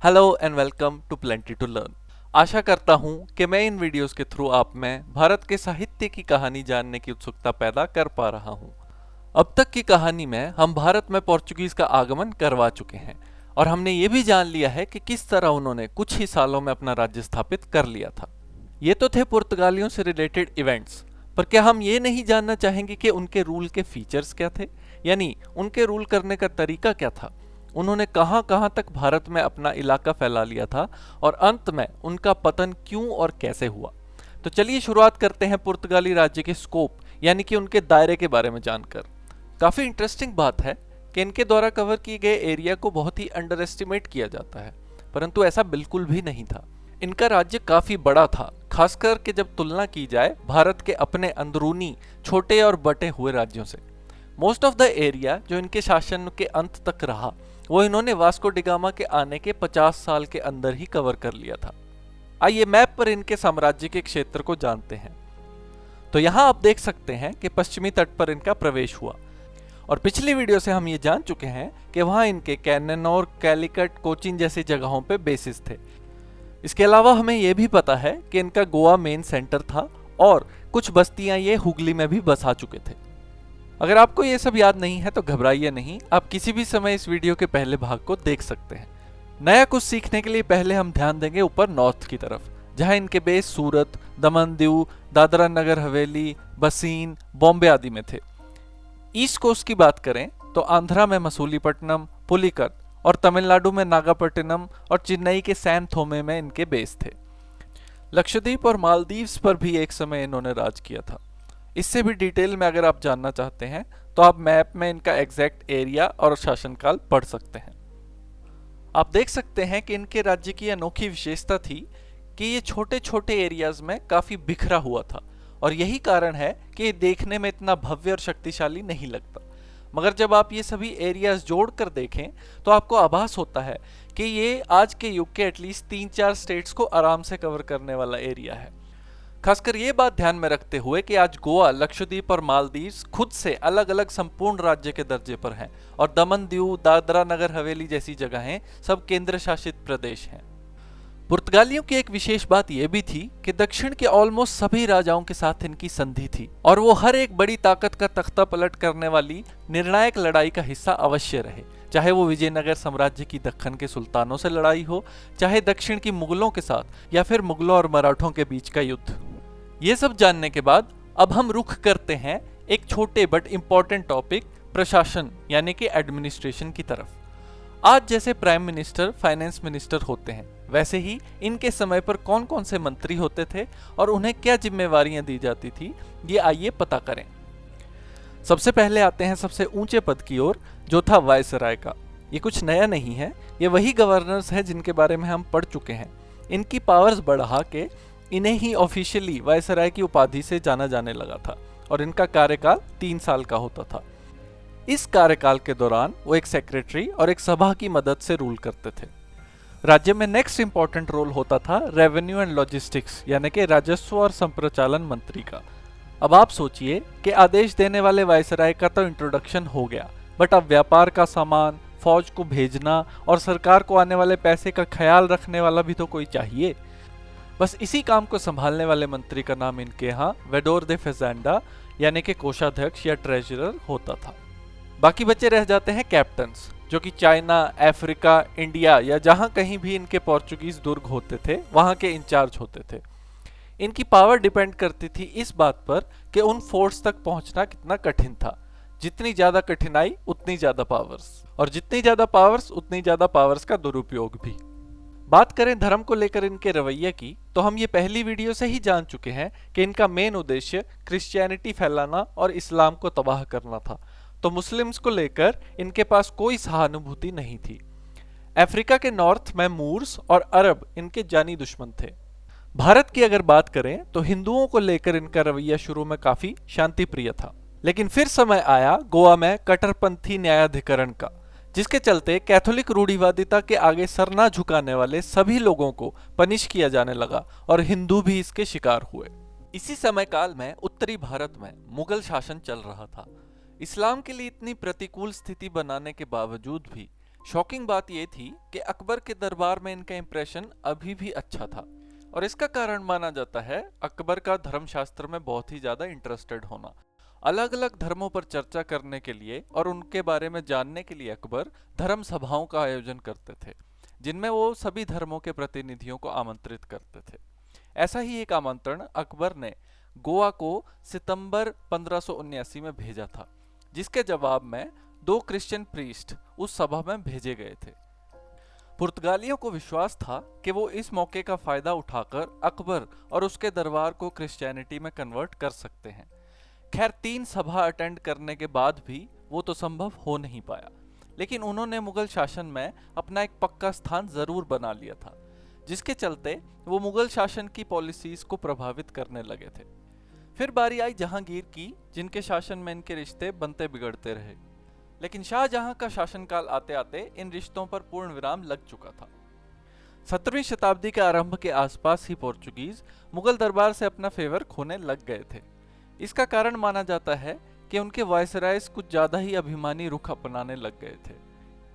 Hello and welcome to plenty to learn. आशा करता हूँ कि मैं इन वीडियोस के थ्रू आप में भारत के साहित्य की कहानी जानने की उत्सुकता पैदा कर पा रहा हूँ। अब तक की कहानी में हम भारत में पोर्चुगीज का आगमन करवा चुके हैं और हमने ये भी जान लिया है कि किस तरह उन्होंने कुछ ही सालों में अपना राज्य स्थापित कर लिया था। ये तो थे पुर्तगालियों से रिलेटेड इवेंट्स, पर क्या हम ये नहीं जानना चाहेंगे कि उनके रूल के फीचर्स क्या थे, यानी उनके रूल करने का तरीका क्या था, उन्होंने कहां कहां तक भारत में अपना इलाका फैला लिया था और अंत में उनका पतन क्यों और कैसे हुआ। तो चलिए शुरुआत करते हैं पुर्तगाली राज्य के स्कोप यानी कि उनके दायरे के बारे में जानकर। काफी इंटरेस्टिंग बात है कि इनके द्वारा कवर किए गए एरिया को बहुत ही अंडर एस्टिमेट किया जाता है, परंतु ऐसा बिल्कुल भी नहीं था। इनका राज्य काफी बड़ा था, खासकर के जब तुलना की जाए भारत के अपने अंदरूनी छोटे और बटे हुए राज्यों से। मोस्ट ऑफ द एरिया जो इनके शासन के अंत तक रहा वो इन्होंने वास्को डिगामा के आने के 50 साल के अंदर ही कवर कर लिया था। आइए मैप पर इनके साम्राज्य के क्षेत्र को जानते हैं। तो यहाँ आप देख सकते हैं कि पश्चिमी तट पर इनका प्रवेश हुआ और पिछली वीडियो से हम ये जान चुके हैं कि वहाँ इनके कैनेनोर, कैलिकट, कोचीन जैसी जगहों पे बेसिस थे। इसके अलावा हमें यह भी पता है कि इनका गोवा मेन सेंटर था और कुछ बस्तियां ये हुगली में भी बसा चुके थे। अगर आपको ये सब याद नहीं है तो घबराइए नहीं, आप किसी भी समय इस वीडियो के पहले भाग को देख सकते हैं। नया कुछ सीखने के लिए पहले हम ध्यान देंगे ऊपर नॉर्थ की तरफ, जहां इनके बेस सूरत, दमन दीव, दादरा नगर हवेली, बसीन, बॉम्बे आदि में थे। ईस्ट कोस्ट की बात करें तो आंध्रा में मसूलीपट्टनम, पुलिकट और तमिलनाडु में नागापट्टिनम और चेन्नई के सैन थोमे में इनके बेस थे। लक्षद्वीप और मालदीव्स पर भी एक समय इन्होंने राज किया था। इससे भी डिटेल में अगर आप जानना चाहते हैं तो आप मैप में इनका एग्जैक्ट एरिया और शासनकाल पढ़ सकते हैं। आप देख सकते हैं कि इनके राज्य की अनोखी विशेषता थी कि ये छोटे छोटे एरियाज में काफी बिखरा हुआ था और यही कारण है कि ये देखने में इतना भव्य और शक्तिशाली नहीं लगता। मगर जब आप ये सभी एरियाज जोड़कर देखें तो आपको आभास होता है कि ये आज के युग के एटलीस्ट 3-4 स्टेट्स को आराम से कवर करने वाला एरिया है। खासकर ये बात ध्यान में रखते हुए कि आज गोवा, लक्षद्वीप और मालदीव्स खुद से अलग अलग संपूर्ण राज्य के दर्जे पर हैं और दमन दीव, दादरा नगर हवेली जैसी जगहें सब केंद्र शासित प्रदेश हैं। पुर्तगालियों की एक विशेष बात यह भी थी कि दक्षिण के ऑलमोस्ट सभी राजाओं के साथ इनकी संधि थी और वो हर एक बड़ी ताकत का तख्ता पलट करने वाली निर्णायक लड़ाई का हिस्सा अवश्य रहे, चाहे वो विजयनगर साम्राज्य की दक्कन के सुल्तानों से लड़ाई हो, चाहे दक्षिण की मुगलों के साथ या फिर मुगलों और मराठों के बीच का युद्ध। ये सब जानने के बाद अब हम रुख करते हैं एक छोटे बट इंपॉर्टेंट टॉपिक, प्रशासन यानी कि एडमिनिस्ट्रेशन की तरफ। आज जैसे प्राइम मिनिस्टर, फाइनेंस मिनिस्टर होते हैं, वैसे ही इनके समय पर कौन कौन से मंत्री होते थे और उन्हें क्या जिम्मेवारियां दी जाती थी, ये आइए पता करें। सबसे पहले आते हैं सबसे ऊंचे पद की ओर, जो था वायसराय का। ये कुछ नया नहीं है, ये वही गवर्नर्स हैं जिनके बारे में हम पढ़ चुके हैं। इनकी पावर्स बढ़ा के इन्हें ही ऑफिशियली वायसराय की उपाधि से जाना जाने लगा था और इनका कार्यकाल 3 साल का होता था। इस कार्यकाल के दौरान वो एक सेक्रेटरी और एक सभा की मदद से रूल करते थे। राज्य में नेक्स्ट इंपॉर्टेंट रोल होता था रेवेन्यू एंड लॉजिस्टिक्स यानी कि राजस्व और संप्रचालन मंत्री का। अब आप सोचिए कि आदेश देने वाले वायसराय का तो इंट्रोडक्शन हो गया, बट अब व्यापार का सामान, फौज को भेजना और सरकार को आने वाले पैसे का ख्याल रखने वाला भी तो कोई चाहिए। बस इसी काम को संभालने वाले मंत्री का नाम इनके यहाँ वेडोर दे फेजेंडा यानी कि कोषाध्यक्ष या ट्रेजरर होता था। बाकी बचे रह जाते हैं कैप्टन्स, जो कि चाइना, अफ्रीका, इंडिया या जहां कहीं भी इनके पोर्चुगीज दुर्ग होते थे वहां के इंचार्ज होते थे। इनकी पावर डिपेंड करती थी इस बात पर कि उन फोर्स तक पहुंचना कितना कठिन था। जितनी ज्यादा कठिनाई उतनी ज्यादा पावर्स, और जितनी ज्यादा पावर्स उतनी ज्यादा पावर्स का दुरुपयोग भी। बात करें धर्म को लेकर इनके रवैये की, तो हम ये पहली वीडियो से ही जान चुके हैं कि इनका मेन उद्देश्य क्रिश्चियनिटी फैलाना और इस्लाम को तबाह करना था, तो मुस्लिम्स को लेकर इनके पास कोई सहानुभूति नहीं थी। अफ्रीका के नॉर्थ में मूर्स और अरब इनके जानी दुश्मन थे। भारत की अगर बात करें तो हिंदुओं को लेकर इनका रवैया शुरू में काफी शांति प्रिय था, लेकिन फिर समय आया गोवा में कट्टरपंथी न्यायाधिकरण का, जिसके चलते कैथोलिक रूढ़िवादिता के आगे सर ना झुकाने वाले सभी लोगों को पनिश किया जाने लगा और हिंदू भी इसके शिकार हुए। इसी समय काल में उत्तरी भारत में मुगल शासन चल रहा था। इस्लाम के लिए इतनी प्रतिकूल स्थिति बनाने के बावजूद भी शॉकिंग बात यह थी कि अकबर के दरबार में इनका इंप्रेशन अभी भी अच्छा था, और इसका कारण माना जाता है अकबर का धर्मशास्त्र में बहुत ही ज्यादा इंटरेस्टेड होना। अलग अलग धर्मों पर चर्चा करने के लिए और उनके बारे में जानने के लिए अकबर धर्म सभाओं का आयोजन करते थे, जिनमें वो सभी धर्मों के प्रतिनिधियों को आमंत्रित करते थे। ऐसा ही एक आमंत्रण अकबर ने गोवा को सितंबर 1579 में भेजा था, जिसके जवाब में 2 क्रिश्चियन प्रीस्ट उस सभा में भेजे गए थे। पुर्तगालियों को विश्वास था कि वो इस मौके का फायदा उठाकर अकबर और उसके दरबार को क्रिश्चियनिटी में कन्वर्ट कर सकते हैं। खैर 3 सभा अटेंड करने के बाद भी वो तो संभव हो नहीं पाया, लेकिन उन्होंने मुगल शासन में अपना एक पक्का स्थान जरूर बना लिया था, जिसके चलते वो मुगल शासन की पॉलिसीज को प्रभावित करने लगे थे। फिर बारी आई जहांगीर की, जिनके शासन में इनके रिश्ते बनते बिगड़ते रहे, लेकिन शाहजहां का शासनकाल आते आते इन रिश्तों पर पूर्ण विराम लग चुका था। 17वीं शताब्दी के आरंभ के आसपास ही पोर्चुगीज मुगल दरबार से अपना फेवर खोने लग गए थे। इसका कारण माना जाता है कि उनके वायसरायस कुछ ज्यादा ही अभिमानी रुख अपनाने लग गए थे।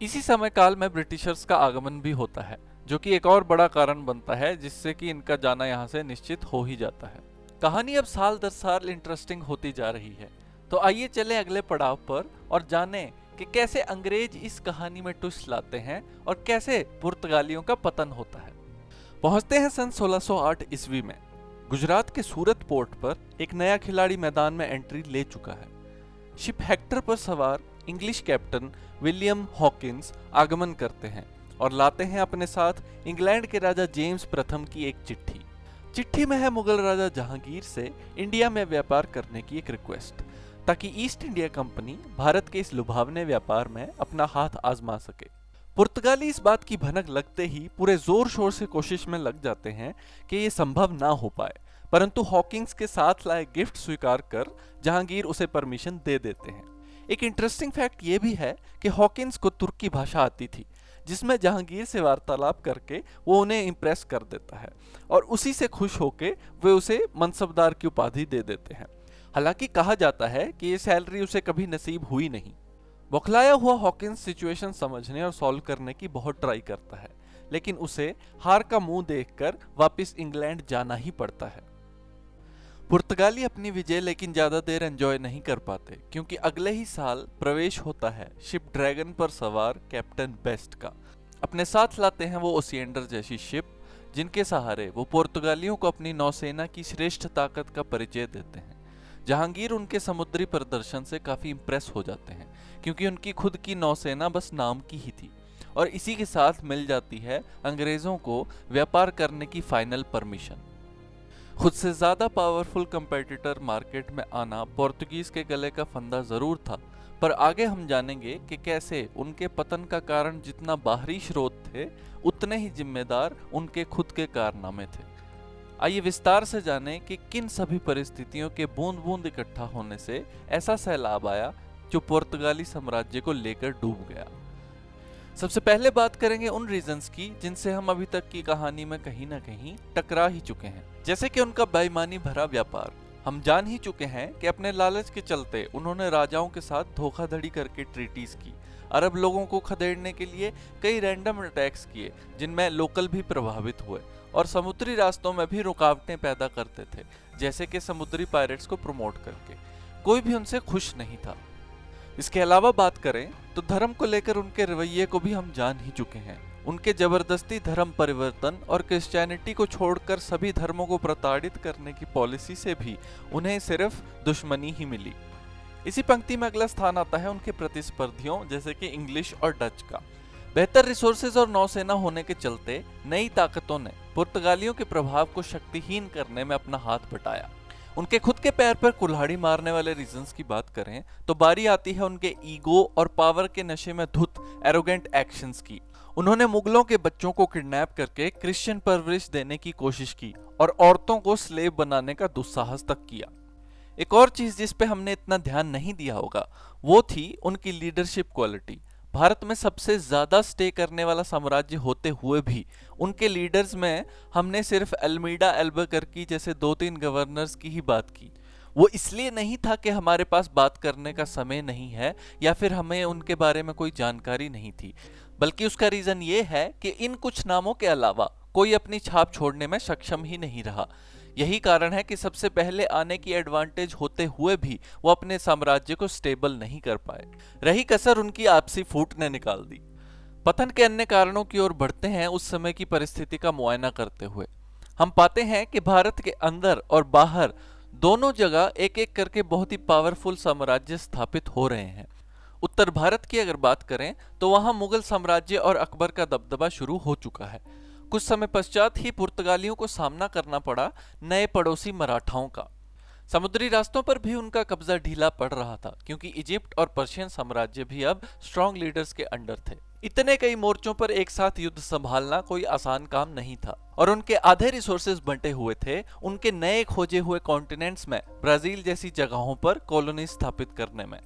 इसी समय काल में ब्रिटिशर्स का आगमन भी होता है, जो कि एक और बड़ा कारण बनता है जिससे कि इनका जाना यहाँ से निश्चित हो ही जाता है। कहानी अब साल दर साल इंटरेस्टिंग होती जा रही है, तो आइए चले अगले पड़ाव पर और जानें कि कैसे अंग्रेज इस कहानी में ट्विस्ट लाते हैं और कैसे पुर्तगालियों का पतन होता है। पहुंचते हैं सन 1608 ईस्वी में। गुजरात के सूरत पोर्ट पर एक नया खिलाड़ी मैदान में एंट्री ले चुका है। शिप हेक्टर पर सवार इंग्लिश कैप्टन विलियम हॉकिंस आगमन करते हैं और लाते हैं अपने साथ इंग्लैंड के राजा जेम्स प्रथम की एक चिट्ठी। चिट्ठी में है मुगल राजा जहांगीर से इंडिया में व्यापार करने की एक रिक्वेस्ट, ताकि ईस्ट इंडिया कंपनी भारत के इस लुभावने व्यापार में अपना हाथ आजमा सके। पुर्तगाली इस बात की भनक लगते ही पूरे जोर शोर से कोशिश में लग जाते हैं कि ये संभव ना हो पाए, परंतु हॉकिंस के साथ लाए गिफ्ट स्वीकार कर जहांगीर उसे परमिशन दे देते हैं। एक इंटरेस्टिंग फैक्ट ये भी है कि हॉकिंस को तुर्की भाषा आती थी, जिसमें जहांगीर से वार्तालाप करके वो उन्हें इम्प्रेस कर देता है और उसी से खुश होकर वे उसे मनसबदार की उपाधि दे देते हैं। हालांकि कहा जाता है कि ये सैलरी उसे कभी नसीब हुई नहीं। बौखलाया हुआ हॉकिंस सिचुएशन समझने और सॉल्व करने की बहुत ट्राई करता है, लेकिन उसे हार का मुंह देखकर वापस इंग्लैंड जाना ही पड़ता है। पुर्तगाली अपनी विजय लेकिन ज्यादा देर एंजॉय नहीं कर पाते, क्योंकि अगले ही साल प्रवेश होता है शिप ड्रैगन पर सवार कैप्टन बेस्ट का। अपने साथ लाते हैं वो ओसिएंडर जैसी शिप, जिनके सहारे वो पुर्तगालियों को अपनी नौसेना की श्रेष्ठ ताकत का परिचय देते हैं। जहांगीर उनके समुद्री प्रदर्शन से काफी इंप्रेस हो जाते हैं, क्योंकि उनकी खुद की नौसेना बस नाम की ही थी, और इसी के साथ मिल जाती है अंग्रेजों को व्यापार करने की फाइनल परमिशन। खुद से ज्यादा पावरफुल कंपेटिटर मार्केट में आना पोर्तुगीज के गले का फंदा जरूर था, पर आगे हम जानेंगे कि कैसे उनके पतन का कारण जितना बाहरी स्रोत थे, उतने ही जिम्मेदार उनके खुद के कारनामे थे। आइए विस्तार से जानें कि किन सभी परिस्थितियों के बूंद बूंद इकट्ठा होने से ऐसा सैलाब आया जो पुर्तगाली साम्राज्य को लेकर डूब गया। सबसे पहले बात करेंगे उन रीजंस की जिनसे हम अभी तक की कहानी में कहीं ना कहीं टकरा ही चुके हैं, जैसे कि उनका बेईमानी भरा व्यापार। हम जान ही चुके हैं कि अपने लालच के चलते उन्होंने राजाओं के साथ धोखाधड़ी करके ट्रीटीज की, अरब लोगों को खदेड़ने के लिए कई रैंडम अटैक्स किए जिनमें लोकल भी प्रभावित हुए, और समुद्री रास्तों में भी रुकावटें पैदा करते थे, जैसे कि समुद्री पायरेट्स को प्रमोट करके। कोई भी उनसे खुश नहीं था। इसके अलावा बात करें तो धर्म को लेकर उनके रवैये को भी हम जान ही चुके हैं। उनके जबरदस्ती धर्म परिवर्तन और क्रिश्चियनिटी को छोड़कर सभी धर्मों को प्रताड़ित करने की पॉलिसी से भी उन्हें सिर्फ दुश्मनी ही मिली। इसी पंक्ति में अगला स्थान आता है उनके प्रतिस्पर्धियों जैसे कि इंग्लिश और डच का। बेहतर रिसोर्सेज और नौसेना होने के चलते नई ताकतों ने पुर्तगालियों के प्रभाव को शक्तिहीन करने में अपना हाथ बटाया। उनके खुद के पैर पर कुल्हाड़ी मारने वाले रीजंस की बात करें तो बारी आती है उनके ईगो और पावर के नशे में धुत एरोगेंट एक्शंस की। उन्होंने मुगलों के बच्चों को किडनैप करके क्रिश्चियन परवरिश देने की कोशिश की और औरतों को स्लेव बनाने का दुस्साहस तक किया। एक और चीज जिस पे हमने इतना ध्यान नहीं दिया होगा वो थी उनकी लीडरशिप क्वालिटी। भारत में सबसे ज्यादा स्टे करने वाला साम्राज्य होते हुए भी उनके लीडर्स में हमने सिर्फ अल्मीडा एल्बुकर्क जैसे 2-3 गवर्नर्स की ही बात की। वो इसलिए नहीं था कि हमारे पास बात करने का समय नहीं है या फिर हमें उनके बारे में कोई जानकारी नहीं थी, बल्कि उसका रीजन ये है कि इन कुछ नामों के अलावा कोई अपनी छाप छोड़ने में सक्षम ही नहीं रहा। यही कारण है कि सबसे पहले आने की एडवांटेज होते हुए भी वो अपने साम्राज्य को स्टेबल नहीं कर पाए। रही कसर उनकी आपसी फूट ने निकाल दी। पतन के अन्य कारणों की ओर बढ़ते हैं। उस समय की परिस्थिति का मुआयना करते हुए हम पाते हैं कि भारत के अंदर और बाहर दोनों जगह एक एक करके बहुत ही पावरफुल साम्राज्य स्थापित हो रहे हैं। उत्तर भारत की अगर बात करें तो वहां मुगल साम्राज्य और अकबर का दबदबा शुरू हो चुका है। कुछ समय पश्चात ही पुर्तगालियों को सामना करना पड़ा नए पड़ोसी मराठाओं का। समुद्री रास्तों पर भी उनका कब्जा ढीला पड़ रहा था, क्योंकि इजिप्ट और पर्शियन साम्राज्य भी अब स्ट्रॉन्ग लीडर्स के अंडर थे। इतने कई मोर्चों पर एक साथ युद्ध संभालना कोई आसान काम नहीं था, और उनके आधे रिसोर्सेज बंटे हुए थे उनके नए खोजे हुए कॉन्टिनेंट्स में ब्राजील जैसी जगहों पर कॉलोनी स्थापित करने में।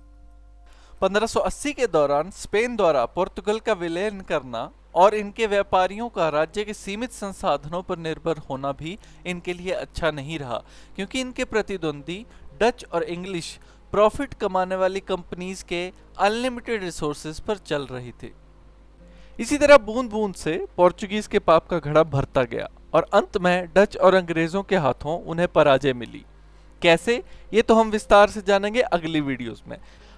1580 के दौरान स्पेन द्वारा पोर्तुगल का विलयन करना और इनके व्यापारियों का राज्य के सीमित संसाधनों पर निर्भर होना भी इनके लिए अच्छा नहीं रहा, क्योंकि इनके प्रतिद्वंदी डच और इंग्लिश प्रॉफिट कमाने वाली कंपनीज के अनलिमिटेड रिसोर्सेज पर चल रही थी। इसी तरह बूंद बूंद से पोर्चुगीज के पाप का घड़ा भरता गया और अंत में डच और अंग्रेजों के हाथों उन्हें पराजय मिली। कैसे, ये तो हम विस्तार से जानेंगे अगली वीडियोस में।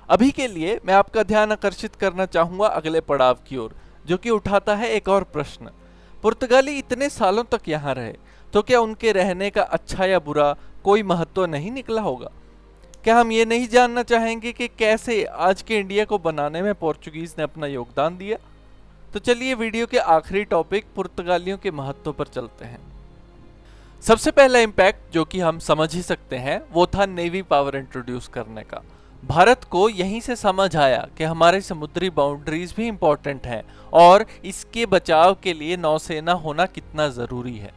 अभी के लिए मैं आपका ध्यान आकर्षित करना चाहूंगा अगले पड़ाव की ओर, जो कि उठाता है एक और प्रश्न। पुर्तगाली इतने सालों तक यहाँ रहे, तो क्या उनके रहने का अच्छा या बुरा कोई महत्व नहीं निकला होगा? क्या हम ये नहीं जानना चाहेंगे कि कैसे आज के इंडिया को बनाने में पोर्चुगीज ने अपना योगदान दिया? तो चलिए वीडियो के आखिरी टॉपिक पुर्तगालियों के महत्व पर चलते हैं। सबसे पहला इम्पैक्ट जो कि हम समझ ही सकते हैं वो था नेवी पावर इंट्रोड्यूस करने का। भारत को यहीं से समझ आया कि हमारे समुद्री बाउंड्रीज भी इंपॉर्टेंट हैं और इसके बचाव के लिए नौसेना होना कितना जरूरी है।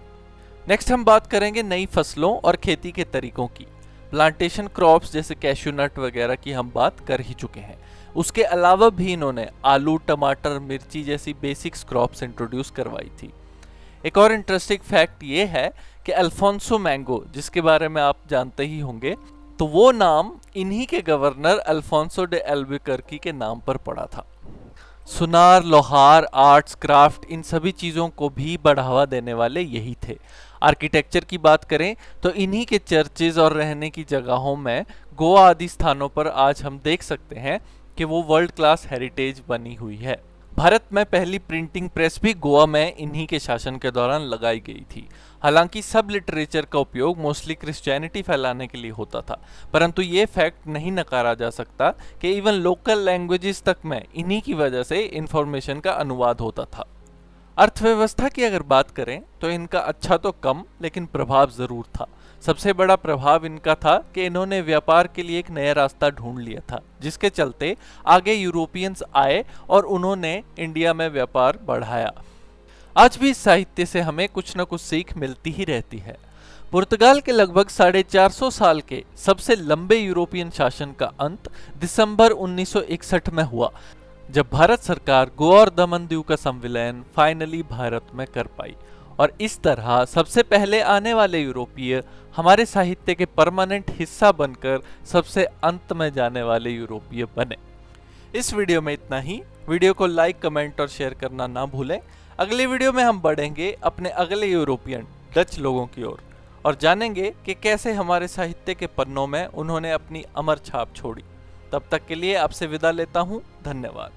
नेक्स्ट हम बात करेंगे नई फसलों और खेती के तरीकों की। प्लांटेशन क्रॉप्स जैसे कैश्यू नट वगैरह की हम बात कर ही चुके हैं। उसके अलावा भी इन्होंने आलू, टमाटर, मिर्ची जैसी बेसिक्स क्रॉप्स इंट्रोड्यूस करवाई थी। एक और इंटरेस्टिंग फैक्ट ये है कि अल्फोंसो मैंगो, जिसके बारे में आप जानते ही होंगे, तो वो नाम इन्हीं के गवर्नर अल्फोंसो डे अल्बुकर्की के नाम पर पड़ा था। सुनार, लोहार, आर्ट्स, क्राफ्ट, इन सभी चीज़ों को भी बढ़ावा देने वाले यही थे। आर्किटेक्चर की बात करें तो इन्हीं के चर्चेज और रहने की जगहों में गोवा आदि स्थानों पर आज हम देख सकते हैं कि वो वर्ल्ड क्लास हेरिटेज बनी हुई है। भारत में पहली प्रिंटिंग प्रेस भी गोवा में इन्हीं के शासन के दौरान लगाई गई थी। हालांकि सब लिटरेचर का उपयोग मोस्टली क्रिश्चियनिटी फैलाने के लिए होता था, परंतु ये फैक्ट नहीं नकारा जा सकता कि इवन लोकल लैंग्वेजेस तक में इन्हीं की वजह से इंफॉर्मेशन का अनुवाद होता था। अर्थव्यवस्था की अगर बात करें तो इनका अच्छा तो कम लेकिन प्रभाव जरूर था। सबसे बड़ा प्रभाव इनका था कि इन्होंने व्यापार के लिए एक नया रास्ता ढूंढ लिया था, जिसके चलते आगे यूरोपियंस आए और उन्होंने इंडिया में व्यापार बढ़ाया। आज भी इस साहित्य से हमें कुछ न कुछ सीख मिलती ही रहती है। पुर्तगाल के लगभग 450 साल के सबसे लंबे यूरोपियन शासन का अंत दिसंबर 1961 में हुआ, जब भारत सरकार गोवा और दमन दीव का संविलयन फाइनली भारत में कर पाई, और इस तरह सबसे पहले आने वाले यूरोपीय हमारे साहित्य के परमानेंट हिस्सा बनकर सबसे अंत में जाने वाले यूरोपीय बने। इस वीडियो में इतना ही। वीडियो को लाइक, कमेंट और शेयर करना ना भूलें। अगले वीडियो में हम बढ़ेंगे अपने अगले यूरोपियन डच लोगों की ओर और जानेंगे कि कैसे हमारे साहित्य के पन्नों में उन्होंने अपनी अमर छाप छोड़ी। तब तक के लिए आपसे विदा लेता हूँ। धन्यवाद।